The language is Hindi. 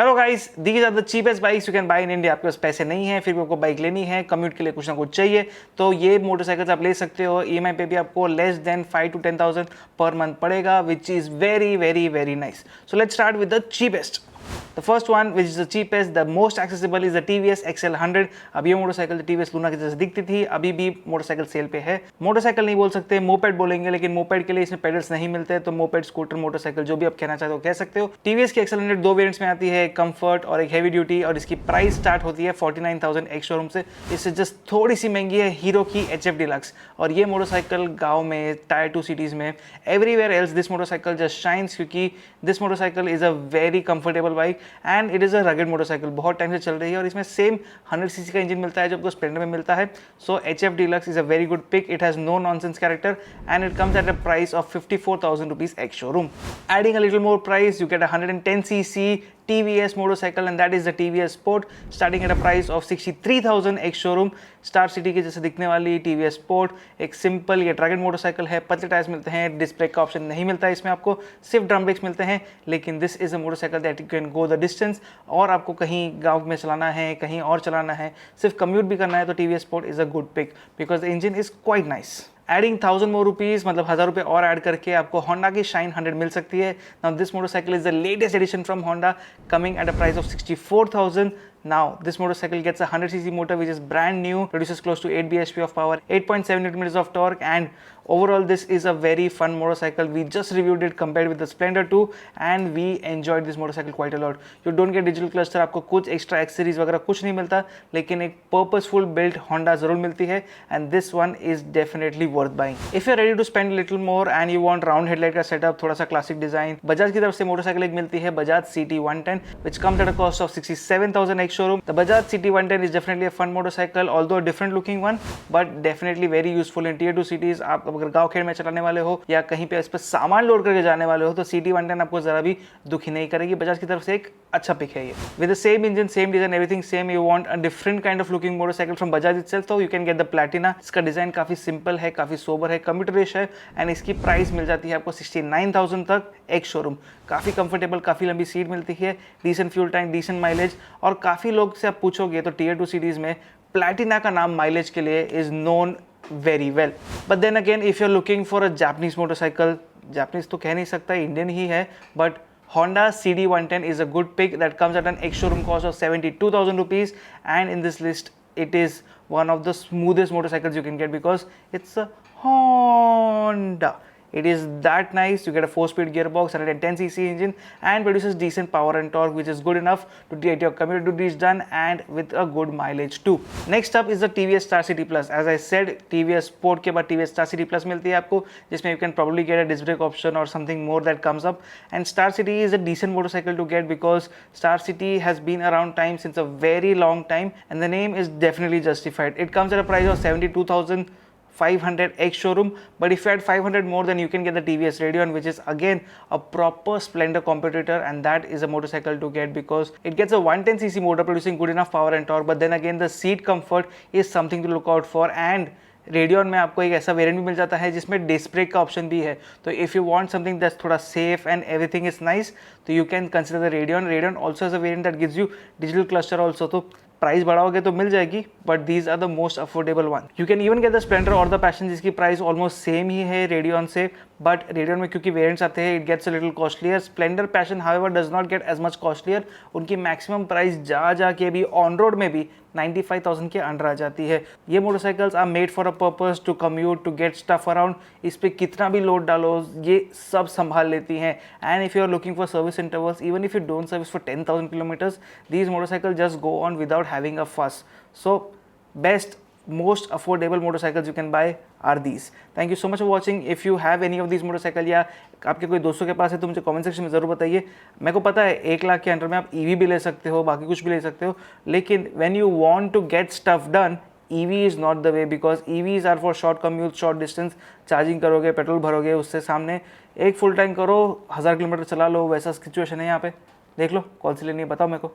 Hello guys, these are the cheapest bikes you can buy in India. आपके पास पैसे नहीं है, फिर भी आपको बाइक लेनी है, कम्यूट के लिए कुछ ना कुछ चाहिए, तो ये मोटरसाइकिल्स आप ले सकते हो। ईएमआई पे भी आपको less than 5 to 10,000 per month पड़ेगा, which is very very very nice. So let's start with the cheapest. The first one, which is the cheapest, the most accessible, is the TVS XL100। अब ये मोटरसाइकिल TVS लूना की जैसे दिखती थी, अभी भी मोटरसाइकिल सेल पे है। मोटरसाइकिल नहीं बोल सकते, मोपेड बोलेंगे, लेकिन मोपेड के लिए इसमें पेडल्स नहीं मिलते, तो मोपेड, स्कूटर, मोटरसाइकिल जो भी आप कहना चाहते हो कह सकते हो। TVS की XL100 दो वेरिएंट्स में आती है, कंफर्ट और एक हैवी ड्यूटी, और इसकी प्राइस स्टार्ट होती है 49,000 एक शोरूम से। इससे जस्ट थोड़ी सी महंगी है हीरो की HF डिलक्स। और ये मोटरसाइकिल गाँव में, टायर 2 सिटीज में, everywhere else this motorcycle just shines, क्योंकि this motorcycle is a very comfortable bike and it is a rugged motorcycle. बहुत टाइम से चल रही है और इसमें सेम 100cc का इंजन मिलता है जो आपको स्प्लेंडर में मिलता है। So HF Deluxe is a very good pick. It has no nonsense character and it comes at a price of 54,000 rupees ex showroom. Adding a little more price, you get a 110cc TVS motorcycle and that is the TVS Sport, starting at a price of 63,000 एक शोरूम। स्टार सिटी के जैसे दिखने वाली TVS Sport एक सिंपल ये ड्रैगन मोटरसाइकिल है। पतले टायर्स मिलते हैं, डिस्क ब्रेक का ऑप्शन नहीं मिलता है इसमें, आपको सिर्फ ड्रम ब्रेक्स मिलते हैं, लेकिन this is a motorcycle that you can go the distance. और आपको कहीं गाँव में चलाना है, कहीं और चलाना है, सिर्फ कम्यूट भी करना है, तो TVS Sport is a good pick because the engine is quite nice. Adding 1000 more rupees, मतलब 1000 रुपये और ऐड करके आपको होंडा की शाइन 100 मिल सकती है। Now this motorcycle is the latest edition from Honda, coming at a price of 64,000। Now this motorcycle gets a 100cc motor which is brand new, produces close to 8 bhp of power, 8.7 Nm of torque, and overall this is a very fun motorcycle. We just reviewed it compared with the Splendor 2 and we enjoyed this motorcycle quite a lot. You don't get digital cluster, आपको कुछ एक्स्ट्रा एक्सेसरीज वगैरह कुछ नहीं मिलता, लेकिन एक पर्पसफुल बिल्ट होंडा जरूर मिलती है and this one is definitely worth buying. If you're ready to spend a little more and you want round headlight का setup, थोड़ा सा क्लासिक डिजाइन, बजाज की तरफ से मोटरसाइकिल एक मिलती है, Bajaj CT110, which comes at a cost of 67,000 showroom. The Bajaj CT110 is definitely a fun motorcycle, although a different looking one, but definitely very useful in tier 2 cities. आप अगर गाँव खेड़ में चलाने वाले हो या कहीं पे इस पर सामान लोड करके जाने वाले हो, तो CT110 आपको जरा भी दुखी नहीं करेगी। बजाज की तरफ से एक अच्छा पिक है ये। With the same engine, same design, everything same. You want a different kind of looking motorcycle from Bajaj itself, so you can get the Platina. इसका डिजाइन काफी सिंपल है, काफी सोबर है, कम्यूटरिश है एंड इसकी प्राइस मिल जाती है आपको 69,000 तक एक शोरूम। काफी कंफर्टेबल, काफी लंबी सीट मिलती है, decent fuel tank, decent mileage, और काफी लोग से आप पूछोगे तो टीयर 2 सीरीज में प्लैटिना का नाम माइलेज के लिए is known very well. But then again, if you are looking for a Japanese motorcycle, Japanese तो कह नहीं सकता, इंडियन ही है, but Honda CD110 is a good pick that comes at an ex-showroom cost of 72,000 rupees, and in this list it is one of the smoothest motorcycles you can get because it's a Honda. It is that nice. You get a 4-speed gearbox, 110cc engine, and produces decent power and torque, which is good enough to get your commute duties done and with a good mileage too. Next up is the TVS Star City Plus. As I said, TVS Sport के बाद TVS Star City Plus मिलती है आपको, जिसमें you can probably get a disc brake option or something more that comes up. And Star City is a decent motorcycle to get because Star City has been around time since a very long time, and the name is definitely justified. It comes at a price of 72,500 X showroom, but if you add 500 more, then you can get the TVS Radeon, which is again a proper Splendor competitor, and that is a motorcycle to get because it gets a 110cc motor producing good enough power and torque, but then again the seat comfort is something to look out for. And radian में आपको एक ऐसा वेरिएंट भी मिल जाता है जिसमें डिस्क ब्रेक का ऑप्शन भी है, तो if you want something that's थोड़ा safe and everything is nice, तो you can consider the Radeon. Radeon also has a variant that gives you digital cluster also, तो प्राइस बढ़ाओगे तो मिल जाएगी, but these are the most affordable one. You can even get the Splendor और द पैशन, जिसकी प्राइस ऑलमोस्ट सेम ही है रेडियन से, बट रेडियन में क्योंकि वेरिएंट्स आते हैं it gets a little costlier. Splendor Passion however does not get as much costlier. उनकी मैक्सिमम प्राइस जा के भी ऑन रोड में भी 95,000 के अंडर आ जाती है। ये motorcycles are made for a purpose, to commute, to get stuff around. इस पर कितना भी लोड डालो ये सब संभाल लेती हैं। And if you are looking for service intervals, even if you don't service for 10,000 kilometers, these motorcycles just go on without having a fuss. So best, most affordable motorcycles you can buy are these. Thank you so much for watching. If you have any of these motorcycle या आपके कोई दोस्तों के पास है तो मुझे कमेंट सेक्शन में ज़रूर बताइए। मेरे को पता है 1 लाख के अंडर में आप EV भी ले सकते हो, बाकी कुछ भी ले सकते हो, लेकिन when you want to get stuff done, EV is not the way because EVs are for short commute, short distance. Charging करोगे, पेट्रोल भरोगे, उससे सामने एक फुल टैंक करो, 1000 किलोमीटर चला लो, वैसा सिचुएशन है यहाँ पे। देख लो कौन सी लेनी है, बताओ मेरे को।